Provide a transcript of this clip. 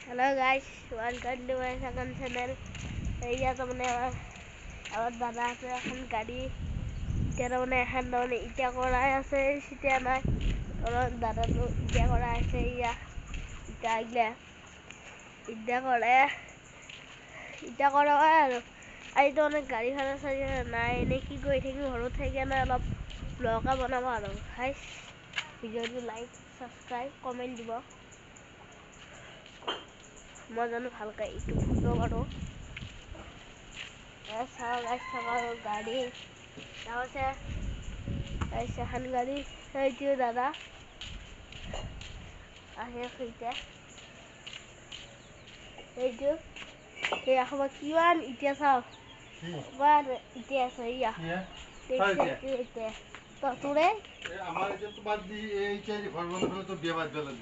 Hello guys, welcome to my second channel. Iya teman-teman, awak dadah saya akan kali teman akan nol ija korai ase sitia nai. Kalau dadah tu ija korai ase iya ija gila. Ija korai alu. Ayo tu orang kali hari saya nai neki koi thegi haru thegi nai alap vlog banama alu. Guys, video tu like, subscribe, comment dibo. মই জানো ভালকৈ ইটো photo মাৰো গাড়ী এখন গাড়ী সেইটো দাদা আহে সৈতে এইটো এই সময় কিমান এতিয়া চাও কিমান এতিয়া আছে ইয়া তোৰে আমাৰ এই যে তোমাৰ দি এই চাই ঘৰ বন্ধ কৰে তো বিয়ে বাদ দিলাম